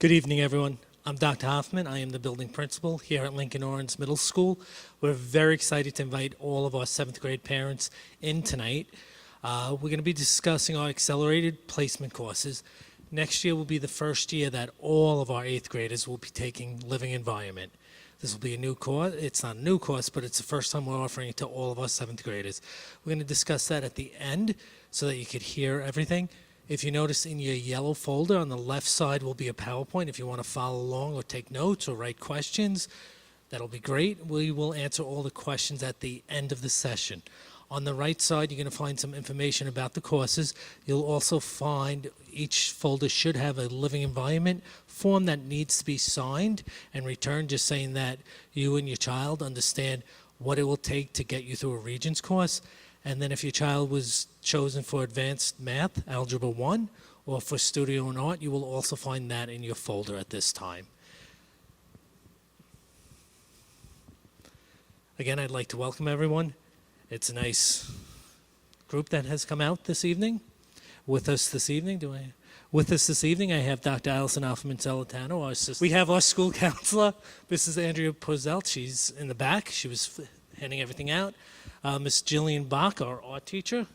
Good evening, everyone. I'm Dr. Hoffman. I am the building principal here at Lincoln Orange Middle School. We're very excited to invite all of our 7th grade parents in tonight. We're going to be discussing our accelerated placement courses. Next year will be the first year that all of our 8th graders will be taking living environment. This will be a new course. It's not a new course, but it's the first time we're offering it to all of our 7th graders. We're going to discuss that at the end so that you could hear everything. If you notice in your yellow folder on the left side will be a PowerPoint. If you want to follow along or take notes or write questions, that'll be great. We will answer all the questions at the end of the session. On the right side, you're going to find some information about the courses. You'll also find each folder should have a living environment form that needs to be signed and returned, just saying that you and your child understand what it will take to get you through a Regents course. And then if your child was chosen for advanced math, Algebra 1, or for studio and art, you will also find that in your folder at this time. Again, I'd like to welcome everyone. It's a nice group that has come out this evening. With us this evening, I have Dr. Allison Alfaman-Celentano, our assistant. We have our school counselor, Mrs. Andrea Pozelt. She's in the back. She was handing everything out. Ms. Jillian Bach, our art teacher,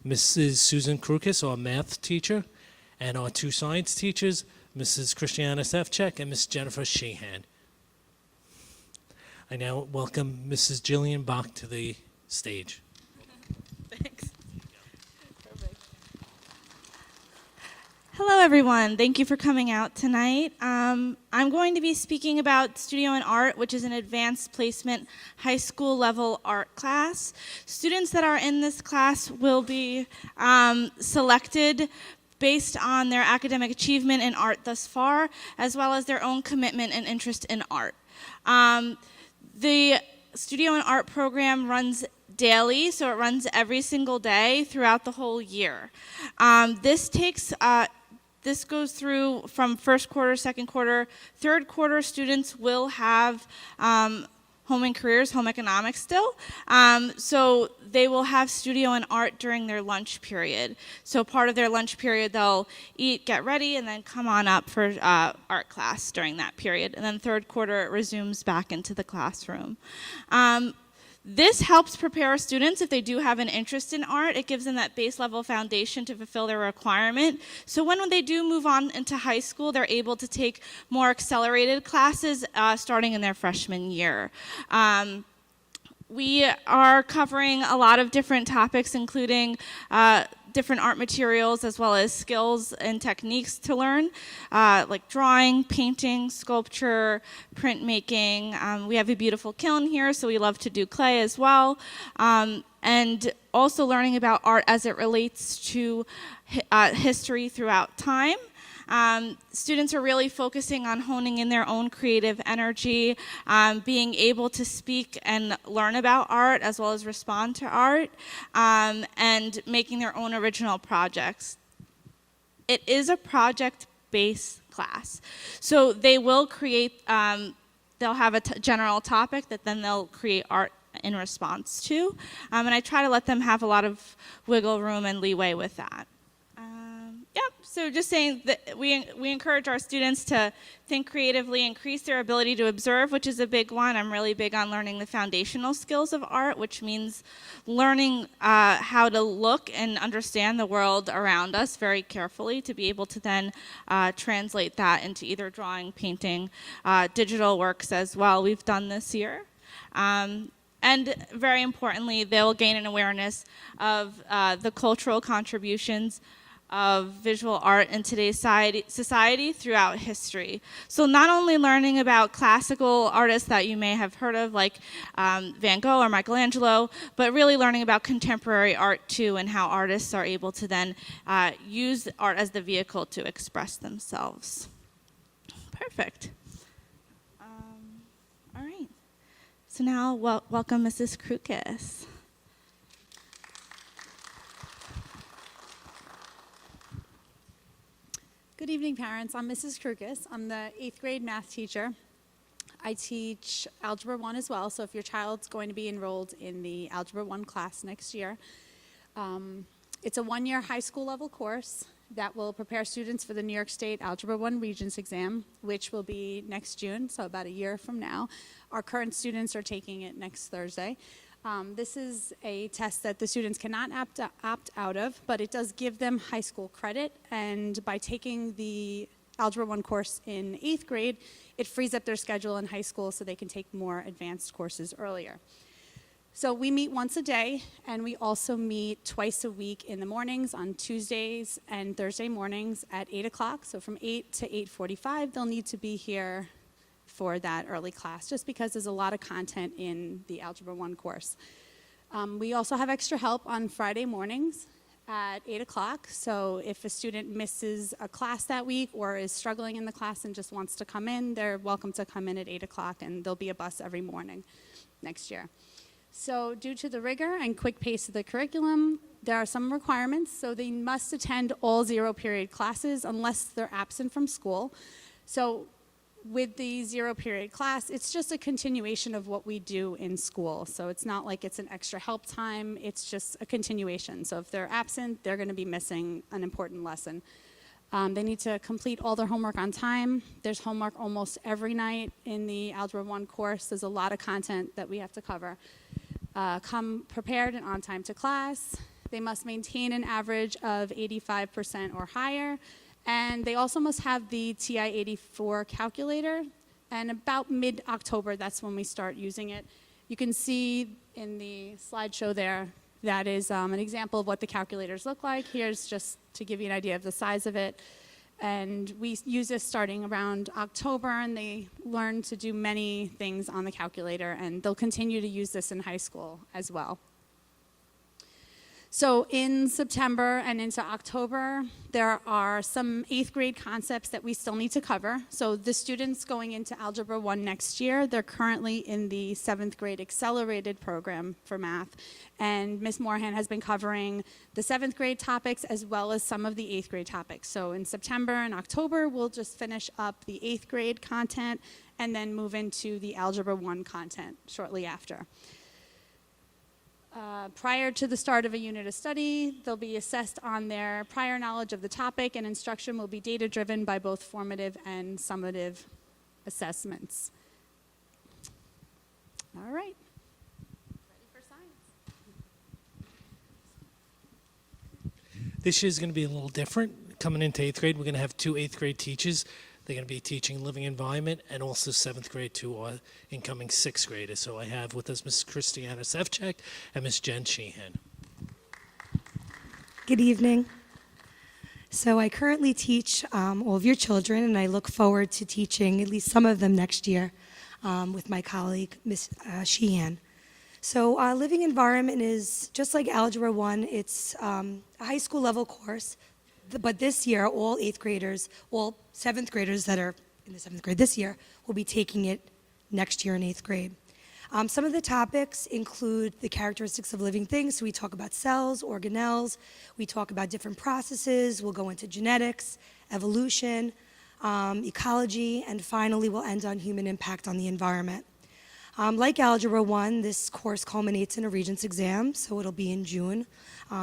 Mrs. Susan Krukis, our math teacher, and our 2 science teachers, Mrs. Christiana Sefcek and Ms. Jennifer Sheehan. I now welcome Mrs. Jillian Bach to the stage. Thanks. Perfect. Hello, everyone. Thank you for coming out tonight. I'm going to be speaking about Studio and Art, which is an advanced placement high school level art class. Students that are in this class will be selected based on their academic achievement in art thus far, as well as their own commitment and interest in art. The Studio and Art program runs daily, so it runs every single day throughout the whole year. This goes through from first quarter, second quarter, third quarter. Students will have home and careers, home economics still. So they will have studio and art during their lunch period. So part of their lunch period, they'll eat, get ready, and then come on up for art class during that period. And then third quarter, it resumes back into the classroom. This helps prepare students if they do have an interest in art. It gives them that base level foundation to fulfill their requirement. So when they do move on into high school, they're able to take more accelerated classes starting in their freshman year. We are covering a lot of different topics, including different art materials as well as skills and techniques to learn, like drawing, painting, sculpture, printmaking. We have a beautiful kiln here, so we love to do clay as well. And also learning about art as it relates to history throughout time. Students are really focusing on honing in their own creative energy, being able to speak and learn about art as well as respond to art, and making their own original projects. It is a project-based class. So they will create, they'll have a general topic that then they'll create art in response to. And I try to let them have a lot of wiggle room and leeway with that. So just saying that we encourage our students to think creatively, increase their ability to observe, which is a big one. I'm really big on learning the foundational skills of art, which means learning how to look and understand the world around us very carefully to be able to then translate that into either drawing, painting, digital works as well. We've done this year. And very importantly, they'll gain an awareness of the cultural contributions of visual art in today's society throughout history. So not only learning about classical artists that you may have heard of, like Van Gogh or Michelangelo, but really learning about contemporary art too, and how artists are able to then use art as the vehicle to express themselves. Perfect. All right. So now welcome Mrs. Krukis. Good evening, parents. I'm Mrs. Krukis. I'm the 8th grade math teacher. I teach Algebra 1 as well, so if your child's going to be enrolled in the Algebra 1 class next year, it's a 1-year high school level course. that will prepare students for the New York State Algebra 1 Regents exam, which will be next June, so about a year from now. Our current students are taking it next Thursday. This is a test that the students cannot opt out of, but it does give them high school credit, and by taking the Algebra 1 course in 8th grade, it frees up their schedule in high school so they can take more advanced courses earlier. So we meet once a day, and we also meet twice a week in the mornings on Tuesdays and Thursday mornings at 8 o'clock. So from 8 to 8:45, they'll need to be here for that early class, just because there's a lot of content in the Algebra 1 course. We also have extra help on Friday mornings at 8 o'clock. So if a student misses a class that week or is struggling in the class and just wants to come in, they're welcome to come in at 8 o'clock, and there'll be a bus every morning next year. So due to the rigor and quick pace of the curriculum, there are some requirements. So they must attend all 0-period classes unless they're absent from school. So with the 0-period class, it's just a continuation of what we do in school. So it's not like it's an extra help time, it's just a continuation. So if they're absent, they're going to be missing an important lesson. They need to complete all their homework on time. There's homework almost every night in the Algebra 1 course. There's a lot of content that we have to cover. Come prepared and on time to class. They must maintain an average of 85% or higher. And they also must have the TI-84 calculator. And about mid-October, that's when we start using it. You can see in the slideshow there, that is an example of what the calculators look like. Here's just to give you an idea of the size of it. And we use this starting around October, and they learn to do many things on the calculator, and they'll continue to use this in high school as well. So in September and into October, there are some 8th grade concepts that we still need to cover. So the students going into Algebra 1 next year, they're currently in the 7th grade accelerated program for math. And Ms. Moorhan has been covering the 7th grade topics as well as some of the 8th grade topics. So in September and October, we'll just finish up the 8th grade content and then move into the Algebra 1 content shortly after. Prior to the start of a unit of study, they'll be assessed on their prior knowledge of the topic, and instruction will be data-driven by both formative and summative assessments. All right. Ready for science. This year's going to be a little different. Coming into 8th grade, we're going to have 2 8th grade teachers. They're going to be teaching living environment and also 7th grade to our incoming 6th graders. So I have with us Ms. Christiana Sevchek and Ms. Jen Sheehan. Good evening. So I currently teach all of your children, and I look forward to teaching at least some of them next year with my colleague, Ms. Sheehan. So living environment is just like Algebra 1. It's a high school level course. But this year, all 8th graders, all 7th graders that are in the 7th grade this year will be taking it next year in 8th grade. Some of the topics include the characteristics of living things. So we talk about cells, organelles. We talk about different processes. We'll go into genetics, evolution, ecology, and finally we'll end on human impact on the environment. Like Algebra 1, this course culminates in a Regents exam, so it'll be in June,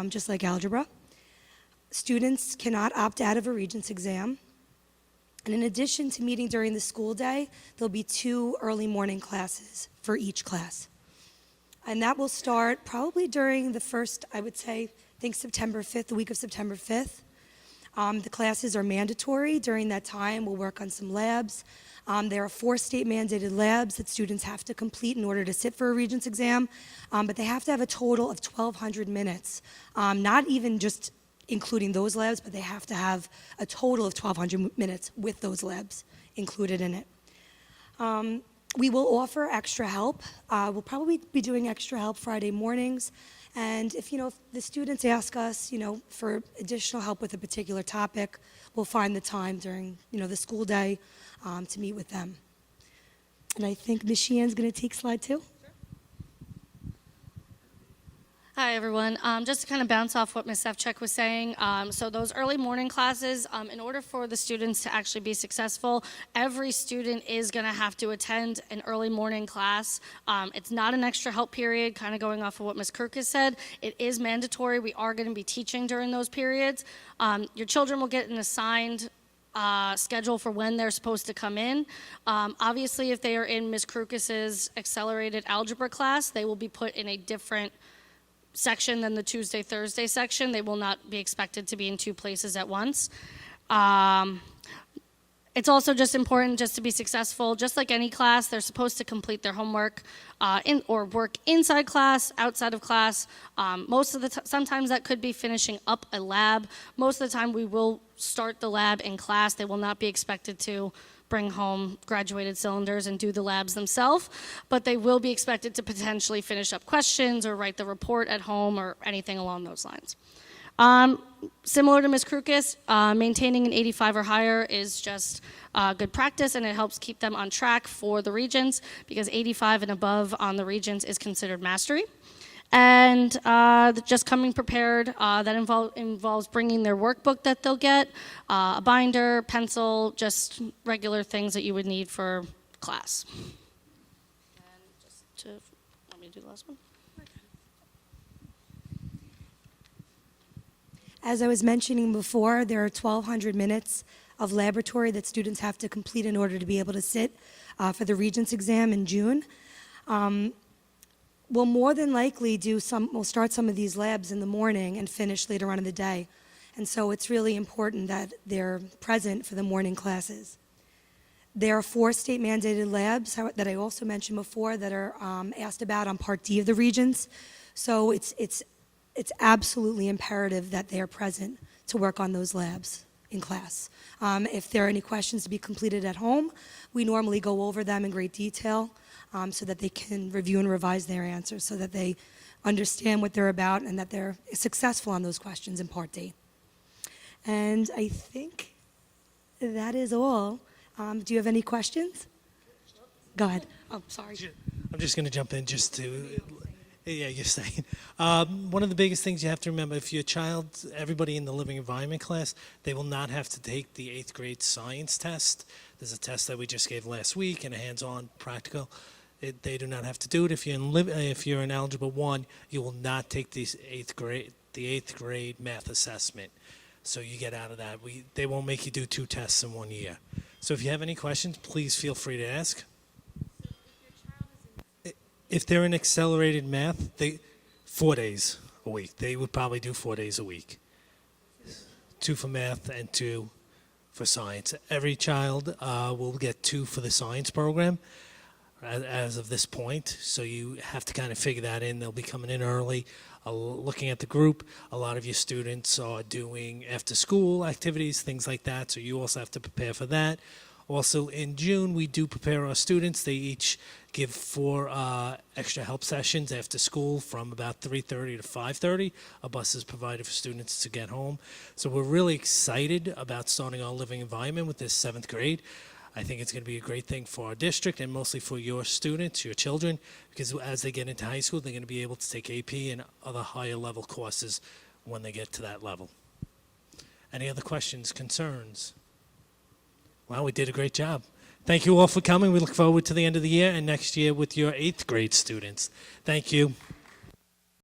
just like Algebra. Students cannot opt out of a Regents exam. And in addition to meeting during the school day, there'll be 2 early morning classes for each class. And that will start probably during the first, I would say, I think September 5th, the week of September 5th. The classes are mandatory. During that time, we'll work on some labs. There are 4 state-mandated labs that students have to complete in order to sit for a Regents exam, but they have to have a total of 1,200 minutes, not even just including those labs, but they have to have a total of 1,200 minutes with those labs included in it. We will offer extra help. We'll probably be doing extra help Friday mornings. And if the students ask us, for additional help with a particular topic, we'll find the time during, the school day to meet with them. And I think Ms. Sheehan's going to take slide 2. Hi, everyone. Just to kind of bounce off what Ms. Sefcik was saying, so those early morning classes, in order for the students to actually be successful, every student is going to have to attend an early morning class. It's not an extra help period, kind of going off of what Ms. Kirkus said. It is mandatory. We are going to be teaching during those periods. Your children will get an assigned schedule for when they're supposed to come in. Obviously, if they are in Ms. Kirkus's accelerated algebra class, they will be put in a different section than the Tuesday, Thursday section. They will not be expected to be in two places at once. It's also just important just to be successful. Just like any class, they're supposed to complete their homework or work inside class, outside of class. Sometimes that could be finishing up a lab. Most of the time we will start the lab in class. They will not be expected to bring home graduated cylinders and do the labs themselves, but they will be expected to potentially finish up questions or write the report at home or anything along those lines. Similar to Ms. Krukis, maintaining an 85 or higher is just good practice, and it helps keep them on track for the Regents, because 85 and above on the Regents is considered mastery. And just coming prepared, that involves bringing their workbook that they'll get, a binder, pencil, just regular things that you would need for class. And want me to do the last one? As I was mentioning before, there are 1,200 minutes of laboratory that students have to complete in order to be able to sit for the Regents exam in June. We'll more than likely we'll start some of these labs in the morning and finish later on in the day. And so it's really important that they're present for the morning classes. There are 4 state mandated labs that I also mentioned before that are asked about on Part D of the Regents. So it's absolutely imperative that they are present to work on those labs in class. If there are any questions to be completed at home, we normally go over them in great detail so that they can review and revise their answers, so that they understand what they're about and that they're successful on those questions in Part D. And I think that is all. Do you have any questions? Go ahead. Oh, sorry. I'm just going to jump in just to, yeah, you're saying. One of the biggest things you have to remember, if your child, everybody in the living environment class, they will not have to take the 8th grade science test. There's a test that we just gave last week and a hands-on practical. They do not have to do it. If you're in Algebra 1, you will not take the 8th grade math assessment. So you get out of that. They won't make you do 2 tests in 1 year. So if you have any questions, please feel free to ask. If they're in accelerated math, 4 days a week. They would probably do 4 days a week. 2 for math and 2 for science. Every child will get 2 for the science program as of this point. So you have to kind of figure that in. They'll be coming in early. Looking at the group, a lot of your students are doing after-school activities, things like that, so you also have to prepare for that. Also, in June, we do prepare our students. They each give 4 extra help sessions after school from about 3:30 to 5:30. A bus is provided for students to get home. So we're really excited about starting our living environment with this 7th grade. I think it's going to be a great thing for our district and mostly for your students, your children, because as they get into high school, they're going to be able to take AP and other higher level courses when they get to that level. Any other questions, concerns? Well, we did a great job. Thank you all for coming. We look forward to the end of the year and next year with your 8th grade students. Thank you.